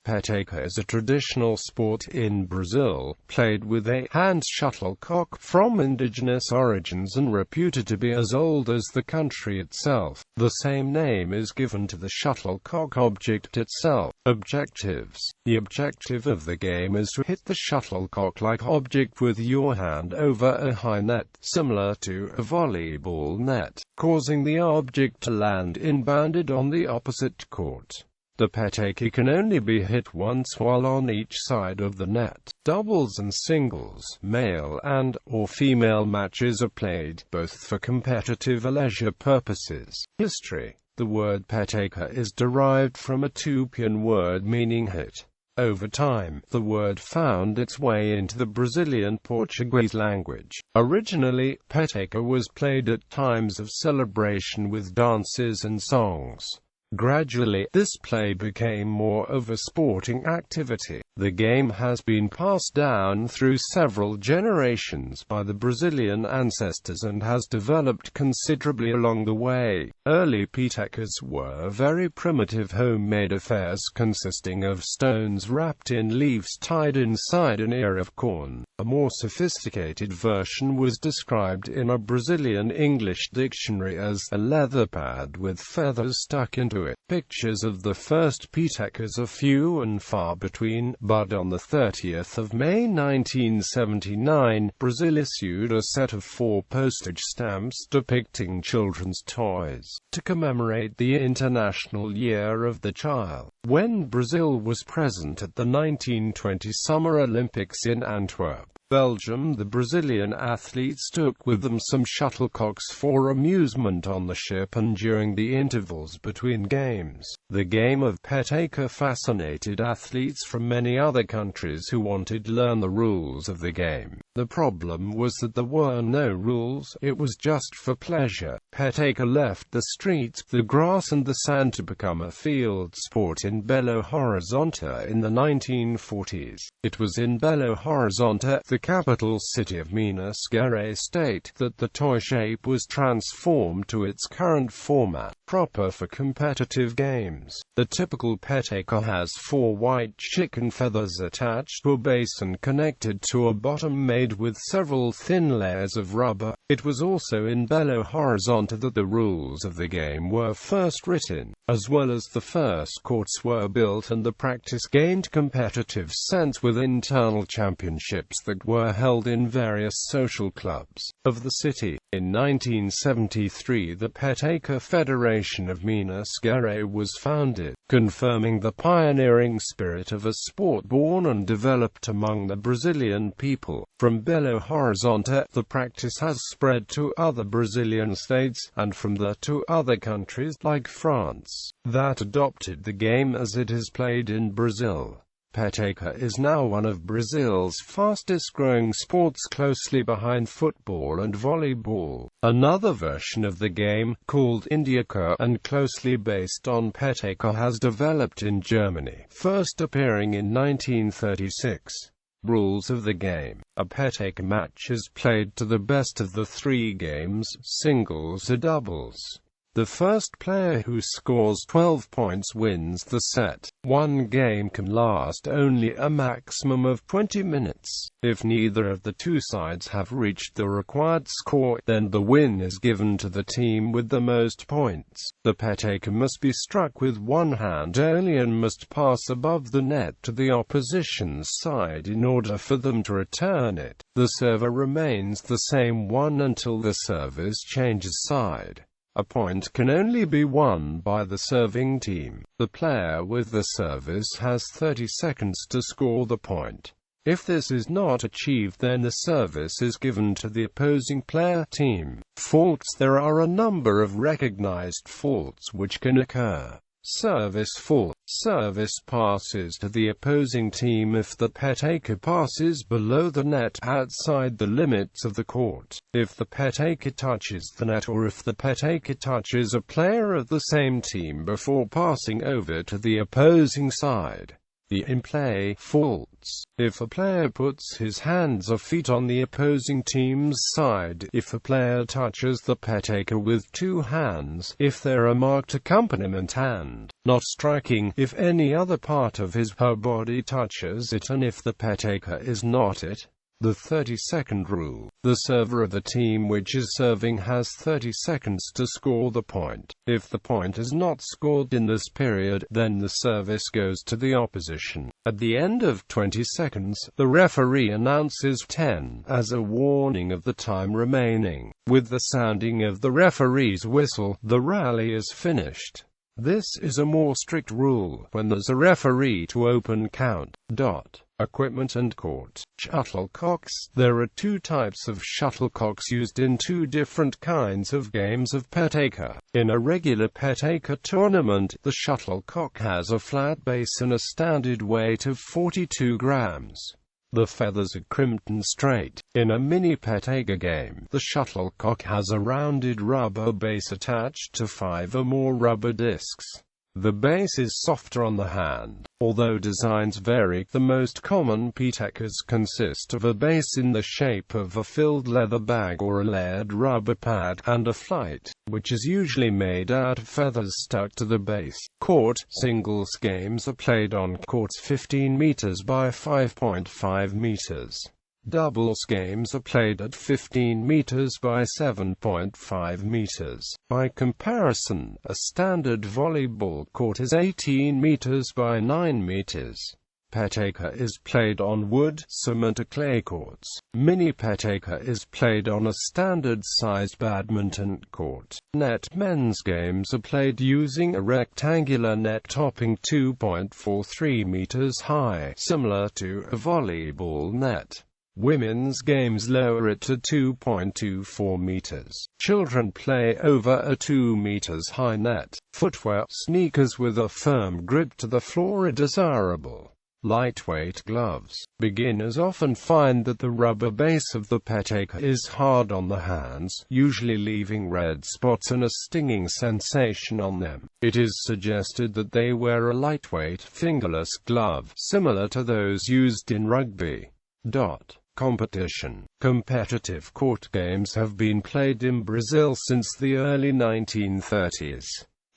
Peteca is a traditional sport in Brazil, played with a hand shuttlecock, from indigenous origins and reputed to be as old as the country itself. The same name is given to the shuttlecock-object itself. Objectives. The objective of the game is to hit the shuttlecock-like object with your hand over a high net, similar to a volleyball net, causing the object to land inbounded on the opposite court. The peteca can only be hit once while on each side of the net. Doubles and singles, male and or female matches are played, both for competitive or leisure purposes. History. The word peteca is derived from a Tupian word meaning hit. Over time, the word found its way into the Brazilian Portuguese language. Originally, peteca was played at times of celebration with dances and songs. Gradually, this play became more of a sporting activity. The game has been passed down through several generations by the Brazilian ancestors and has developed considerably along the way. Early petecas were very primitive homemade affairs consisting of stones wrapped in leaves tied inside an ear of corn. A more sophisticated version was described in a Brazilian English dictionary as a leather pad with feathers stuck into it. Pictures of the first petecas are few and far between, but on the 30th of May 1979, Brazil issued a set of 4 postage stamps depicting children's toys, to commemorate the International Year of the Child. When Brazil was present at the 1920 Summer Olympics in Antwerp, Belgium, the Brazilian athletes took with them some shuttlecocks for amusement on the ship and during the intervals between games. The game of peteca fascinated athletes from many other countries who wanted to learn the rules of the game. The problem was that there were no rules, it was just for pleasure. Peteca left the streets, the grass and the sand to become a field sport in Belo Horizonte in the 1940s. It was in Belo Horizonte, the capital city of Minas Gerais state, that the toy shape was transformed to its current format, proper for competitive games. The typical peteca has 4 white chicken feathers attached to a base and connected to a bottom made with several thin layers of rubber. It was also in Belo Horizonte that the rules of the game were first written, as well as the first courts were built and the practice gained competitive sense with internal championships that were held in various social clubs of the city. In 1973, the Peteca Federation of Minas Gerais was founded, confirming the pioneering spirit of a sport born and developed among the Brazilian people. From Belo Horizonte, the practice has spread to other Brazilian states, and from there to other countries like France, that adopted the game as it is played in Brazil. Peteca is now one of Brazil's fastest-growing sports, closely behind football and volleyball. Another version of the game, called indigenous and closely based on peteca, has developed in Germany, first appearing in 1936. Rules of the game. A peteca match is played to the best of the 3 games, singles or doubles. The first player who scores 12 points wins the set. One game can last only a maximum of 20 minutes. If neither of the 2 sides have reached the required score, then the win is given to the team with the most points. The peteca must be struck with one hand only and must pass above the net to the opposition's side in order for them to return it. The server remains the same one until the service changes side. A point can only be won by the serving team. The player with the service has 30 seconds to score the point. If this is not achieved, then the service is given to the opposing player team. Faults. There are a number of recognized faults which can occur. Service fault. Service passes to the opposing team if the peteca passes below the net outside the limits of the court, if the peteca touches the net, or if the peteca touches a player of the same team before passing over to the opposing side. The in-play faults. If a player puts his hands or feet on the opposing team's side, if a player touches the Peteca with two hands, if there are marked accompaniment and not striking, if any other part of his her body touches it, and if the Peteca is not it. The 30-second rule. The server of the team which is serving has 30 seconds to score the point. If the point is not scored in this period, then the service goes to the opposition. At the end of 20 seconds, the referee announces 10 as a warning of the time remaining. With the sounding of the referee's whistle, the rally is finished. This is a more strict rule when there's a referee to open count. Equipment and court. Shuttlecocks. There are two types of shuttlecocks used in two different kinds of games of Peteca. In a regular Peteca tournament, the shuttlecock has a flat base and a standard weight of 42 grams. The feathers are crimped and straight. In a mini Peteca game, the shuttlecock has a rounded rubber base attached to 5 or more rubber discs. The base is softer on the hand. Although designs vary, the most common Petecas consist of a base in the shape of a filled leather bag or a layered rubber pad, and a flight, which is usually made out of feathers stuck to the base. Court. Singles games are played on courts 15 meters by 5.5 meters. Doubles games are played at 15 meters by 7.5 meters. By comparison, a standard volleyball court is 18 meters by 9 meters. Peteca is played on wood, cement or clay courts. Mini Peteca is played on a standard-sized badminton court. Net. Men's games are played using a rectangular net topping 2.43 meters high, similar to a volleyball net. Women's games lower it to 2.24 meters. Children play over a 2 meters high net. Footwear. Sneakers with a firm grip to the floor are desirable. Lightweight gloves. Beginners often find that the rubber base of the Peteca is hard on the hands, usually leaving red spots and a stinging sensation on them. It is suggested that they wear a lightweight fingerless glove, similar to those used in rugby. Competition. Competitive court games have been played in Brazil since the early 1930s.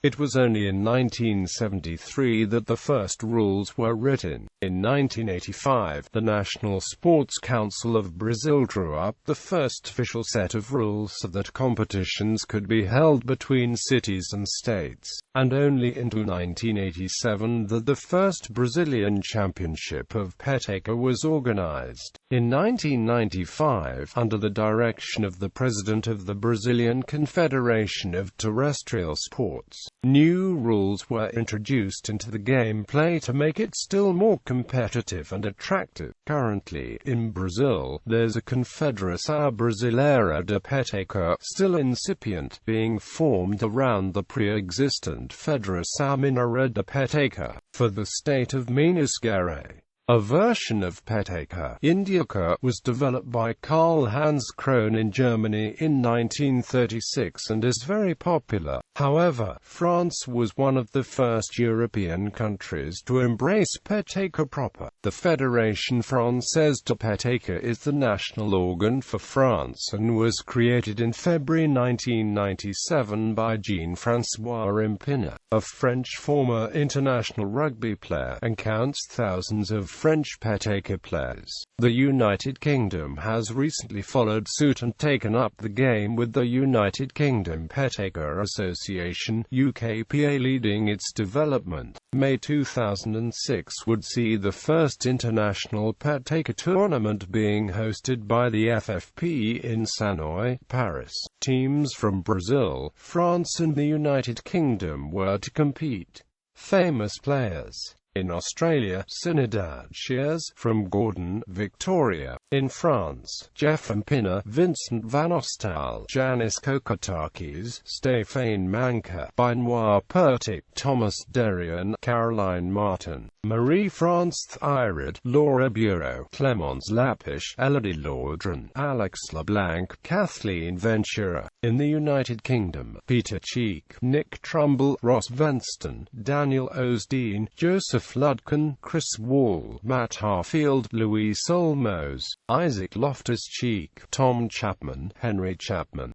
It was only in 1973 that the first rules were written. In 1985, the National Sports Council of Brazil drew up the first official set of rules so that competitions could be held between cities and states, and only into 1987 that the first Brazilian Championship of Peteca was organized. In 1995, under the direction of the president of the Brazilian Confederation of Terrestrial Sports, new rules were introduced into the gameplay to make it still more competitive and attractive. Currently, in Brazil, there's a Confederação Brasileira de Peteca, still incipient, being formed around the pre-existent Federação Mineira de Peteca, for the state of Minas Gerais. A version of Peteca, Indica, was developed by Karl-Hans Krohn in Germany in 1936 and is very popular. However, France was one of the first European countries to embrace Peteca proper. The Fédération Française de Peteca is the national organ for France and was created in February 1997 by Jean-François Impina, a French former international rugby player, and counts thousands of French Peteca players. The United Kingdom has recently followed suit and taken up the game with the United Kingdom Peteca Association, UKPA, leading its development. May 2006 would see the first international Peteca tournament being hosted by the FFP in Sanoy, Paris. Teams from Brazil, France and the United Kingdom were to compete. Famous players. In Australia, Sinidad Shears from Gordon, Victoria. In France, Jeff Impina, Vincent Van Ostal, Janis Kokotakis, Stéphane Manca, Benoit Pertic, Thomas Derian, Caroline Martin, Marie-France Thirod, Laura Bureau, Clémence Lapiche, Elodie Laudron, Alex LeBlanc, Kathleen Ventura. In the United Kingdom, Peter Cheek, Nick Trumbull, Ross Venston, Daniel Osdean, Joseph Jeff Ludkin, Chris Wall, Matt Harfield, Louise Olmos, Isaac Loftus-Cheek, Tom Chapman, Henry Chapman.